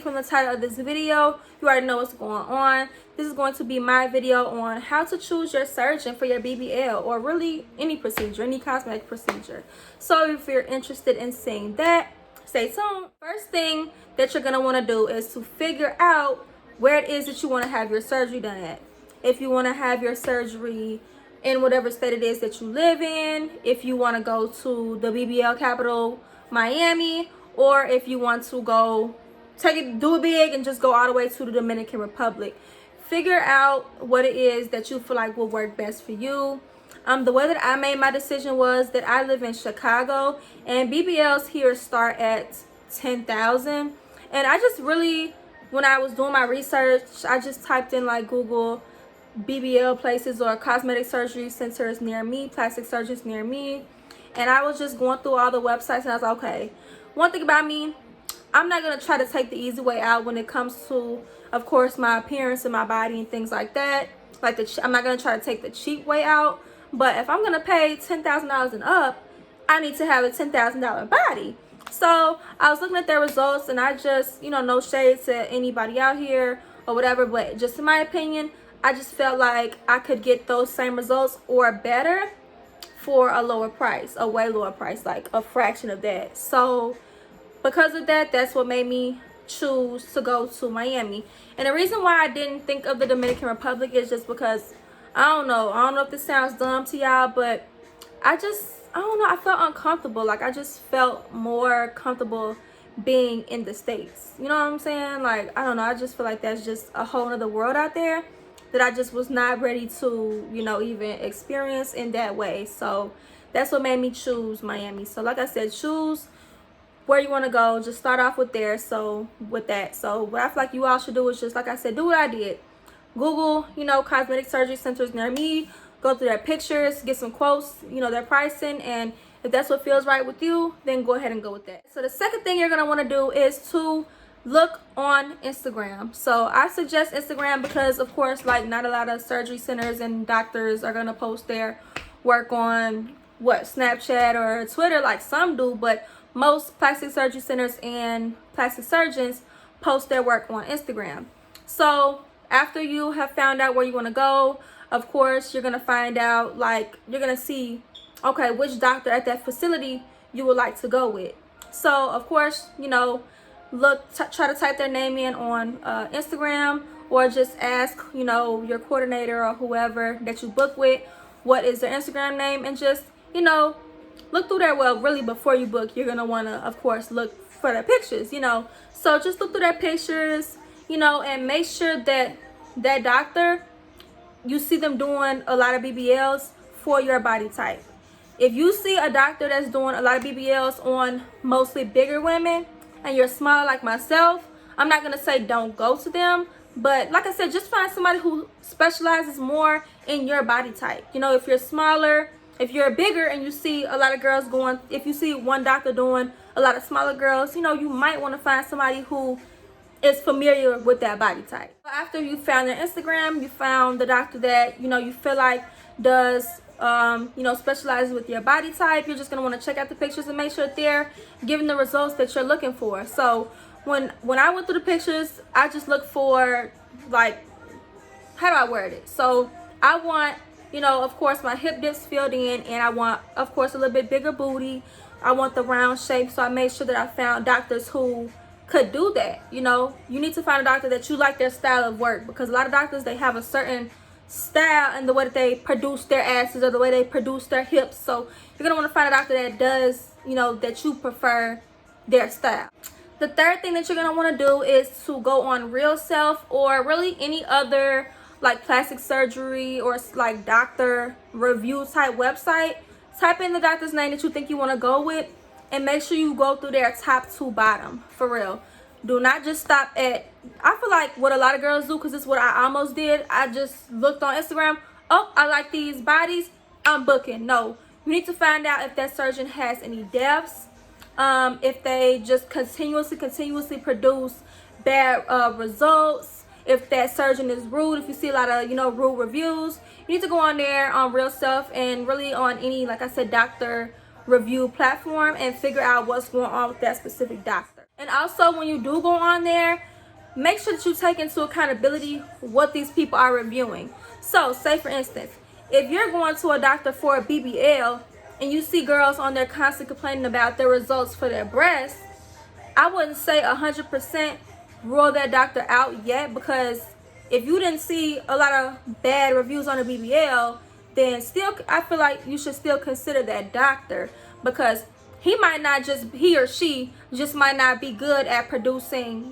from the title of this video, you already know what's going on. This is going to be my video on how to choose your surgeon for your BBL, or really any procedure, any cosmetic procedure. So if you're interested in seeing that, stay tuned. First thing that you're going to want to do is to figure out where it is that you want to have your surgery done at. If you want to have your surgery in whatever state it is that you live in, if you want to go to the BBL capital, Miami, or if you want to go do it big and just go all the way to the Dominican Republic. Figure out what it is that you feel like will work best for you. The way that I made my decision was that I live in Chicago, and BBLs here start at 10,000. And I just really, when I was doing my research, I just typed in like Google BBL places or cosmetic surgery centers near me, plastic surgeons near me, and I was just going through all the websites, and I was like, okay, one thing about me, I'm not going to try to take the easy way out when it comes to, of course, my appearance and my body and things like that. Like, I'm not going to try to take the cheap way out, but if I'm going to pay $10,000 and up, I need to have a $10,000 body. So I was looking at their results, and I just, no shade to anybody out here or whatever, but just in my opinion, I just felt like I could get those same results or better for a lower price, a way lower price, like a fraction of that. So because of that, that's what made me choose to go to Miami. And the reason why I didn't think of the Dominican Republic is just because I don't know if this sounds dumb to y'all, but I don't know, I felt uncomfortable. Like, I just felt more comfortable being in the States, you know what I'm saying? Like, I don't know, I just feel like that's just a whole other world out there that I just was not ready to, even experience in that way. So that's what made me choose Miami. So like I said, choose where you want to go. Just start off with there. So with that, so what I feel like you all should do is just, like I said, do what I did. Google, cosmetic surgery centers near me. Go through their pictures, get some quotes, their pricing, and if that's what feels right with you, then go ahead and go with that. So the second thing you're going to want to do is to look on Instagram. So I suggest Instagram because, of course, like, not a lot of surgery centers and doctors are going to post their work on Snapchat or Twitter, like some do, but most plastic surgery centers and plastic surgeons post their work on Instagram. So after you have found out where you want to go, of course, you're going to find out, like, you're going to see, okay, which doctor at that facility you would like to go with. So of course, try to type their name in on Instagram, or just ask, your coordinator or whoever that you book with, what is their Instagram name, and just, look through their, really before you book, you're going to want to, of course, look for their pictures, So just look through their pictures, and make sure that that doctor, you see them doing a lot of BBLs for your body type. If you see a doctor that's doing a lot of BBLs on mostly bigger women, and you're smaller like myself, I'm not going to say don't go to them. But like I said, just find somebody who specializes more in your body type. If you're smaller, if you're bigger and you see a lot of girls going, if you see one doctor doing a lot of smaller girls, you might want to find somebody who is familiar with that body type. After you found their Instagram, you found the doctor that, you feel like does specializes with your body type, you're just going to want to check out the pictures and make sure that they're giving the results that you're looking for. So when I went through the pictures, I just looked for, like, how do I word it? So I want, of course, my hip dips filled in, and I want, of course, a little bit bigger booty. I want the round shape, so I made sure that I found doctors who could do that. You need to find a doctor that you like their style of work, because a lot of doctors, they have a certain style and the way that they produce their asses or the way they produce their hips. So you're gonna want to find a doctor that does, that you prefer their style. The third thing that you're gonna want to do is to go on Real Self, or really any other like plastic surgery or like doctor review type website. Type in the doctor's name that you think you want to go with, and make sure you go through their top to bottom, for real. Do not just stop at, I feel like what a lot of girls do, because this is what I almost did. I just looked on Instagram. Oh, I like these bodies, I'm booking. No, you need to find out if that surgeon has any deaths. If they just continuously produce bad results. If that surgeon is rude, if you see a lot of, rude reviews, you need to go on there on Real Self, and really on any, like I said, doctor review platform, and figure out what's going on with that specific doctor. And also, when you do go on there, make sure that you take into accountability what these people are reviewing. So say for instance, if you're going to a doctor for a BBL and you see girls on there constantly complaining about their results for their breasts, I wouldn't say 100% rule that doctor out yet, because if you didn't see a lot of bad reviews on the BBL, then still I feel like you should still consider that doctor, because he or she just might not be good at producing,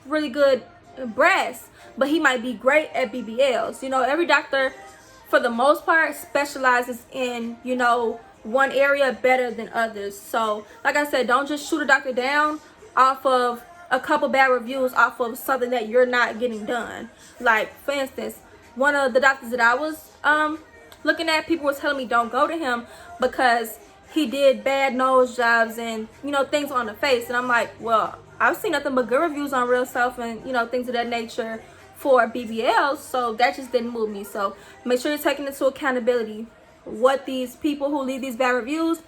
really good breasts, but he might be great at BBLs. Every doctor for the most part specializes in, one area better than others. So like I said, don't just shoot a doctor down off of a couple bad reviews off of something that you're not getting done. Like for instance, one of the doctors that I was looking at, people were telling me don't go to him because he did bad nose jobs and things on the face. And I'm like, well, I've seen nothing but good reviews on Real Self and things of that nature for BBLs, so that just didn't move me. So make sure you're taking into accountability what these people who leave these bad reviews,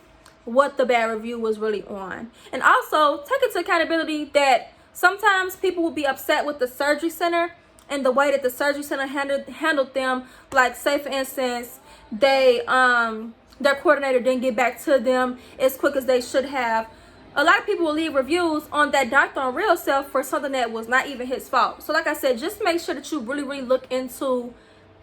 what the bad review was really on. And also take into accountability that sometimes people will be upset with the surgery center and the way that the surgery center handled them. Like say for instance, their coordinator didn't get back to them as quick as they should have. A lot of people will leave reviews on that doctor on Real Self for something that was not even his fault. So like I said, just make sure that you really look into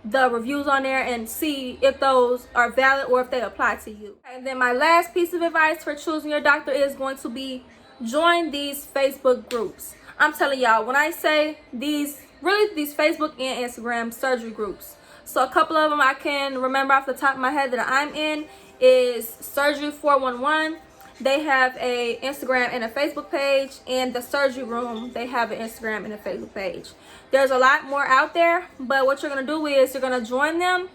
the reviews on there and see if those are valid or if they apply to you. And then my last piece of advice for choosing your doctor is going to be join these Facebook groups. I'm telling y'all, when I say these Facebook and Instagram surgery groups. So a couple of them I can remember off the top of my head that I'm in is Surgery 411. They have a Instagram and a Facebook page, and the Surgery Room, they have an Instagram and a Facebook page. There's a lot more out there, but what you're going to do is you're going to join them.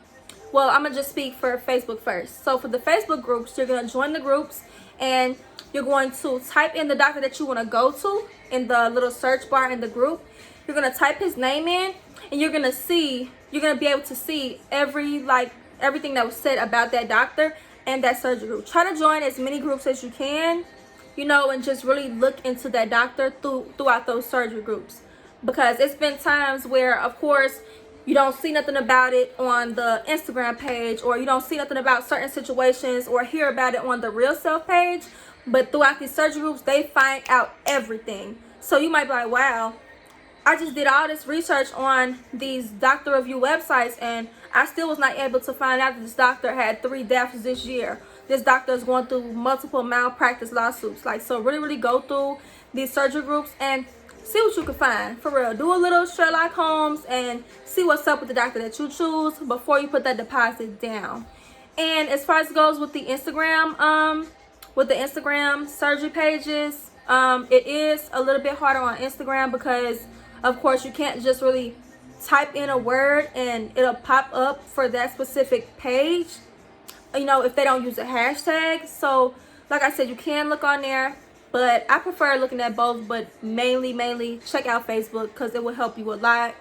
Well, I'm going to just speak for Facebook first. So for the Facebook groups, you're going to join the groups, and you're going to type in the doctor that you want to go to in the little search bar in the group. You're going to type his name in, and you're going to be able to see everything that was said about that doctor and that surgery group. Try to join as many groups as you can, and just really look into that doctor throughout those surgery groups. Because it's been times where, of course, you don't see nothing about it on the Instagram page, or you don't see nothing about certain situations or hear about it on the Real Self page, but throughout these surgery groups, they find out everything. So you might be like, wow, I just did all this research on these doctor review websites and I still was not able to find out that this doctor had 3 deaths this year. This doctor is going through multiple malpractice lawsuits. So really go through these surgery groups and see what you can find. For real, do a little Sherlock Holmes and see what's up with the doctor that you choose before you put that deposit down. And as far as it goes with the Instagram surgery pages, it is a little bit harder on Instagram because of course you can't just really type in a word and it'll pop up for that specific page, if they don't use a hashtag. So like I said, you can look on there, but I prefer looking at both, but mainly check out Facebook because it will help you a lot.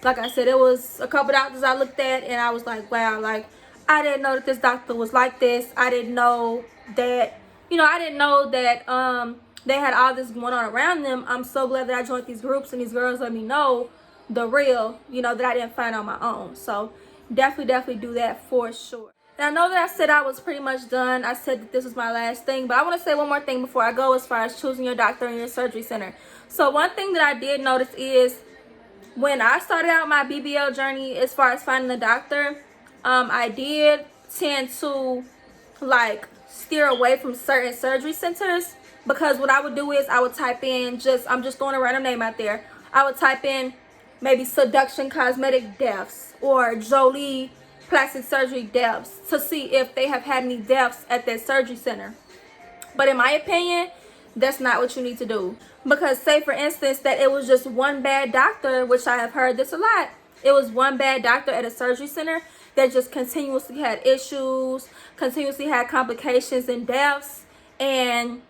Like I said, it was a couple doctors I looked at and I was like, wow, I didn't know that this doctor was like this. I didn't know that they had all this going on around them. I'm so glad that I joined these groups and these girls let me know the real, that I didn't find on my own. So definitely do that for sure. And I know that I said I was pretty much done. I said that this was my last thing, but I want to say one more thing before I go as far as choosing your doctor and your surgery center. So one thing that I did notice is when I started out my BBL journey as far as finding the doctor, I did tend to steer away from certain surgery centers, because what I would do is I would type in I'm just throwing a random name out there. I would type in maybe Seduction Cosmetic deaths or Jolie Plastic Surgery deaths to see if they have had any deaths at that surgery center. But in my opinion, that's not what you need to do. Because say for instance that it was just one bad doctor, which I have heard this a lot. It was one bad doctor at a surgery center that just continuously had issues, continuously had complications and deaths, and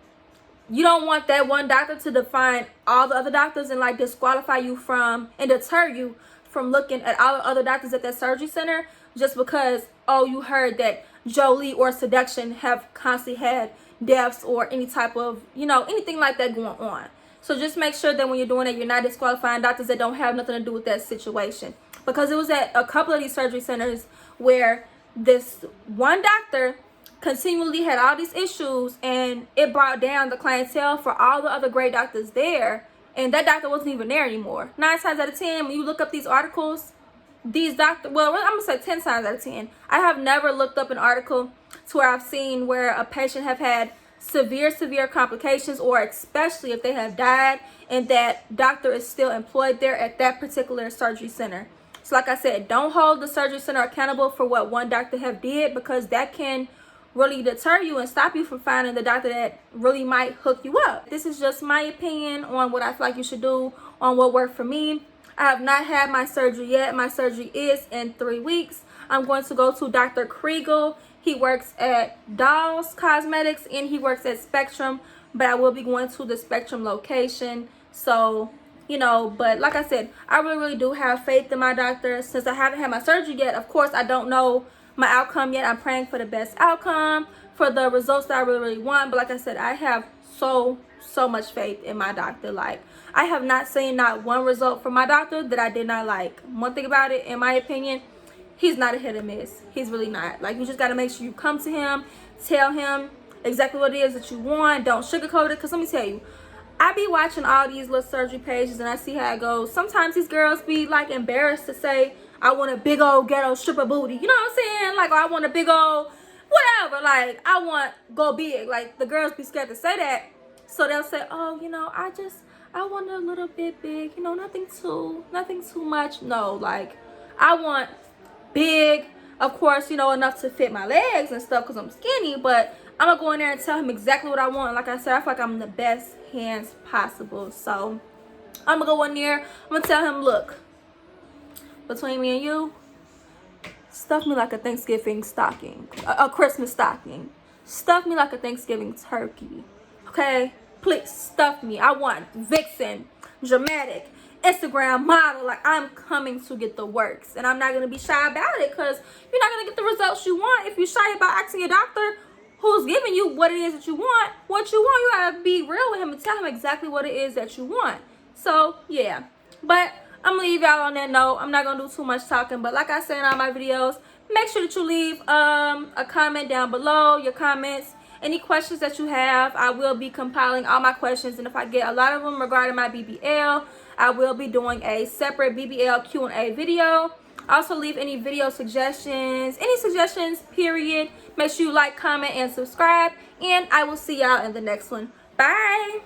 you don't want that one doctor to define all the other doctors and disqualify you from and deter you from looking at all the other doctors at that surgery center just because, oh, you heard that Jolie or Seduction have constantly had deaths or any type of, anything like that going on. So just make sure that when you're doing it, you're not disqualifying doctors that don't have nothing to do with that situation. Because it was at a couple of these surgery centers where this one doctor continually had all these issues, and it brought down the clientele for all the other great doctors there, and that doctor wasn't even there anymore. 9 times out of 10, when you look up these articles, these doctors, well, I'm gonna say 10 times out of 10, I have never looked up an article to where I've seen where a patient have had severe complications, or especially if they have died, and that doctor is still employed there at that particular surgery center. So like I said, don't hold the surgery center accountable for what one doctor have did, because that can really deter you and stop you from finding the doctor that really might hook you up. This is just my opinion on what I feel like you should do, on what worked for me. I have not had my surgery yet. My surgery is in 3 weeks. I'm going to go to Dr. Kriegel. He works at Dolls Cosmetics and he works at Spectrum, but I will be going to the Spectrum location. So, you know, but like I said, I really do have faith in my doctor. Since I haven't had my surgery yet, of course, I don't know my outcome yet. I'm praying for the best outcome, for the results that I really want. But like I said, I have so much faith in my doctor. Like, I have not seen not one result from my doctor that I did not like. One thing about it, in my opinion, he's not a hit or miss. He's really not. Like, you just got to make sure you come to him, tell him exactly what it is that you want. Don't sugarcoat it. Because let me tell you, I be watching all these little surgery pages and I see how it goes. Sometimes these girls be like embarrassed to say, I want a big old ghetto stripper booty. You know what I'm saying? Like, or I want a big old whatever. Like, I want go big. Like, the girls be scared to say that. So they'll say, oh, you know, I want a little bit big. You know, nothing too much. No, like, I want big, of course, you know, enough to fit my legs and stuff because I'm skinny, but I'm gonna go in there and tell him exactly what I want. Like I said, I feel like I'm in the best hands possible. So I'm gonna go in there, I'm gonna tell him, look, between me and you, stuff me like a Thanksgiving stocking, a Christmas stocking. Stuff me like a Thanksgiving turkey, okay? Please stuff me. I want vixen, dramatic, Instagram model. Like, I'm coming to get the works, and I'm not gonna be shy about it, because you're not gonna get the results you want if you're shy about asking your doctor, who's giving you what it is that you want, you gotta be real with him and tell him exactly what it is that you want. So yeah, but I'm gonna leave y'all on that note. I'm not gonna do too much talking, but like I said in all my videos, make sure that you leave a comment down below, your comments. Any questions that you have, I will be compiling all my questions, and if I get a lot of them regarding my BBL, I will be doing a separate BBL Q&A video. Also, leave any video suggestions, period. Make sure you like, comment, and subscribe, and I will see y'all in the next one. Bye.